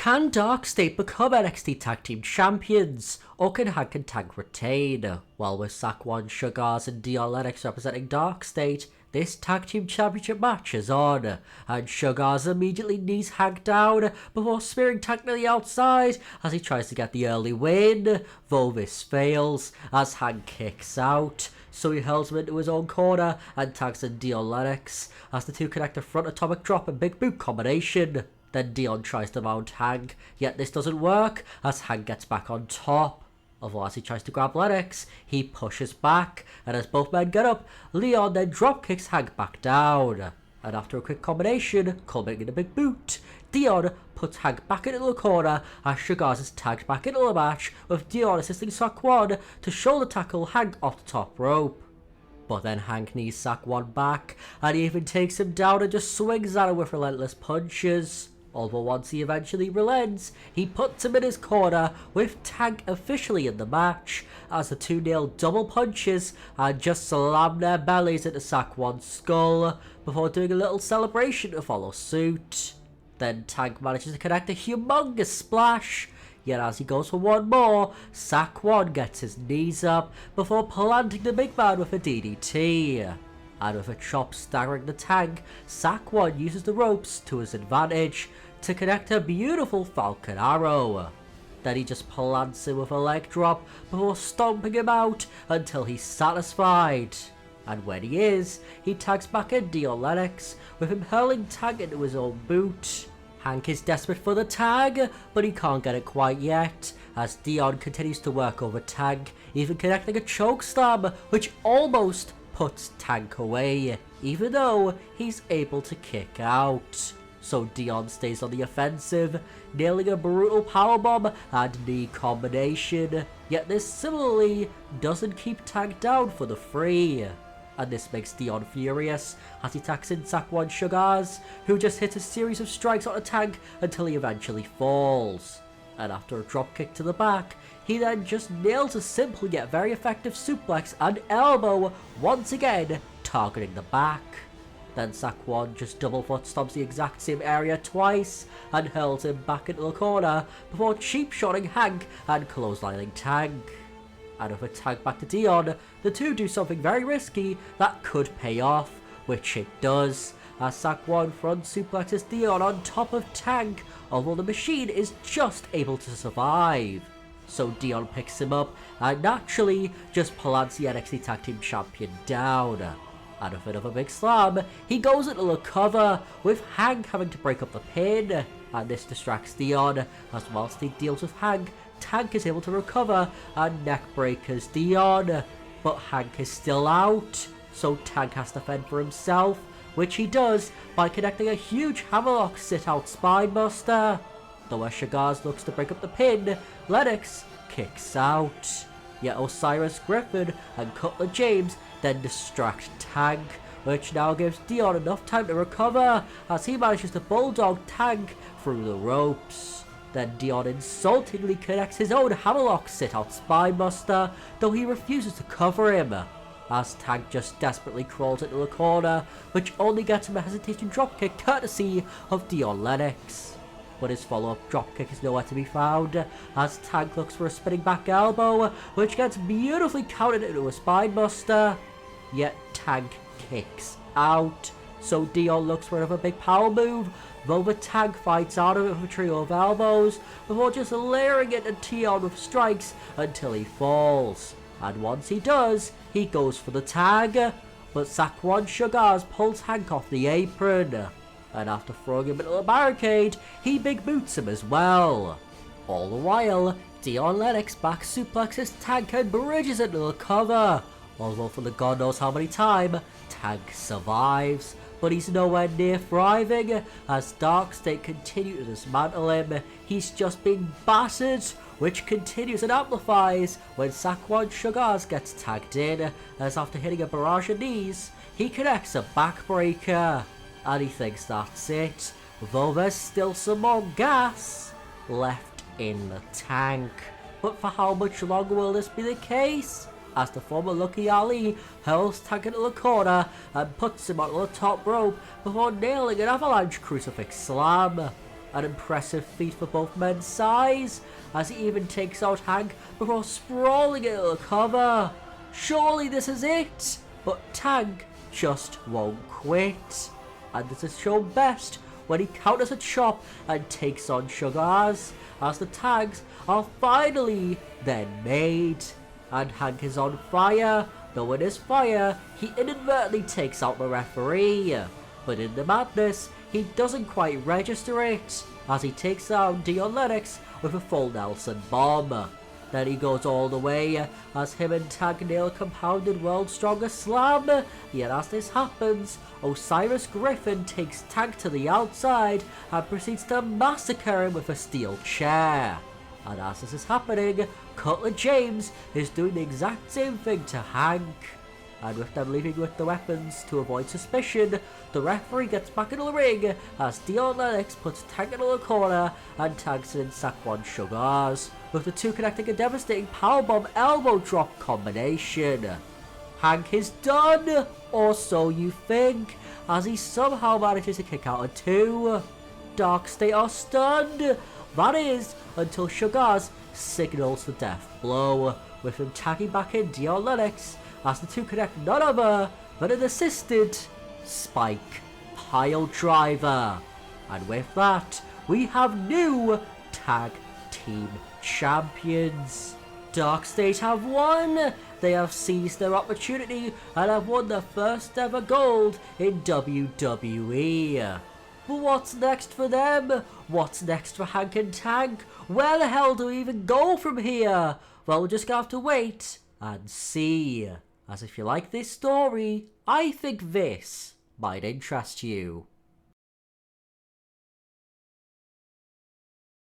Can Dark State become NXT Tag Team Champions, or can Hank and Tank retain? Well, with Saquon, Sugars and Dion Lennox representing Dark State, this Tag Team Championship match is on, and Sugars immediately knees Hank down before spearing Tank to the outside as he tries to get the early win, though this fails as Hank kicks out. So he hurls him into his own corner and tags in Dion Lennox as the two connect a front atomic drop and big boot combination. Then Dion tries to mount Hank, yet this doesn't work as Hank gets back on top. Although as he tries to grab Lennox, he pushes back, and as both men get up, Leon then dropkicks Hank back down. And after a quick combination, culminating in a big boot, Dion puts Hank back into the corner as Sugars is tagged back into the match, with Dion assisting Saquon to shoulder tackle Hank off the top rope. But then Hank knees Saquon back, and he even takes him down and just swings at him with relentless punches. Although once he eventually relents, he puts him in his corner with Tank officially in the match, as the two nail double punches and just slam their bellies into Saquon's skull before doing a little celebration to follow suit. Then Tank manages to connect a humongous splash, yet as he goes for one more, Saquon gets his knees up before planting the big man with a DDT. And with a chop staggering the Tank, Saquon uses the ropes to his advantage to connect a beautiful Falcon Arrow. Then he just plants him with a leg drop before stomping him out until he's satisfied. And when he is, he tags back in Dion Lennox with him hurling Tank into his own boot. Hank is desperate for the tag, but he can't get it quite yet, as Dion continues to work over Tank, even connecting a choke slam, which almost puts Tank away, even though he's able to kick out. So Dion stays on the offensive, nailing a brutal powerbomb and knee combination, yet this similarly doesn't keep Tank down for the free. And this makes Dion furious as he attacks in Saquon Sugars, who just hits a series of strikes on a Tank until he eventually falls. And after a dropkick to the back, he then just nails a simple yet very effective suplex and elbow, once again targeting the back. Then Saquon just double foot stomps the exact same area twice and hurls him back into the corner before cheap shotting Hank and clotheslining Tank. And with a tag back to Dion, the two do something very risky that could pay off, which it does, as Saquon front suplexes Dion on top of Tank, although the machine is just able to survive. So Dion picks him up and naturally just plants the NXT Tag Team Champion down. And with another big slam, he goes into the cover, with Hank having to break up the pin, and this distracts Dion, as whilst he deals with Hank, Tank is able to recover and neck breakers Dion, but Hank is still out, so Tank has to fend for himself, which he does by connecting a huge hammerlock sit-out spinebuster. Though as Sugars looks to break up the pin, Lennox kicks out. Yet Osiris Griffin and Cutler James then distract Tank, which now gives Dion enough time to recover as he manages to bulldog Tank through the ropes. Then Dion insultingly connects his own hammerlock sit-out spinebuster, though he refuses to cover him, as Tank just desperately crawls into the corner, which only gets him a hesitation dropkick courtesy of Dion Lennox. But his follow-up dropkick is nowhere to be found, as Tank looks for a spinning back elbow, which gets beautifully countered into a spinebuster. Yet Tank kicks out, so Dion looks for another big power move, though the Tank fights out of it with a trio of elbows, before just layering it into Dion with strikes until he falls. And once he does, he goes for the tag, but Saquon Sugars pulls Hank off the apron. And after throwing him into the barricade, he big boots him as well. All the while, Dion Lennox back suplexes Tank and bridges into the cover, although for the god knows how many time, Tank survives, but he's nowhere near thriving, as Dark State continue to dismantle him. He's just being battered, which continues and amplifies when Saquon Sugars gets tagged in, as after hitting a barrage of knees, he connects a backbreaker. And he thinks that's it, though there's still some more gas left in the tank. But for how much longer will this be the case? As the former Lucky Ali hurls Tank into the corner and puts him onto the top rope before nailing an avalanche crucifix slam. an impressive feat for both men's size, as he even takes out Hank before sprawling into the cover. Surely this is it, but Tank just won't quit. And this is shown best when he counters a chop and takes on Sugars, as the tags are finally then made. And Hank is on fire, though in his fire, he inadvertently takes out the referee. But in the madness, he doesn't quite register it, as he takes down Dion Lennox with a full Nelson bomb. Then he goes all the way, as him and Tank nail a compounded World's Strongest Slam. Yet as this happens, Osiris Griffin takes Tank to the outside and proceeds to massacre him with a steel chair. And as this is happening, Cutler James is doing the exact same thing to Hank. And with them leaving with the weapons to avoid suspicion, the referee gets back into the ring as Dion Lennox puts Tank into the corner and tags in Saquon Sugars, with the two connecting a devastating powerbomb elbow drop combination. Hank is done, or so you think, as he somehow manages to kick out a 2. Dark State are stunned, that is, until Sugars signals the death blow, with him tagging back in Dion Lennox, as the two connect none other than an assisted Spike Pile Driver. And with that, we have new Tag Team Champions. Dark State have won. They have seized their opportunity and have won the first ever gold in WWE. But what's next for them? What's next for Hank and Tank? Where the hell do we even go from here? Well, we're just gonna have to wait and see. As if you like this story, I think this might interest you.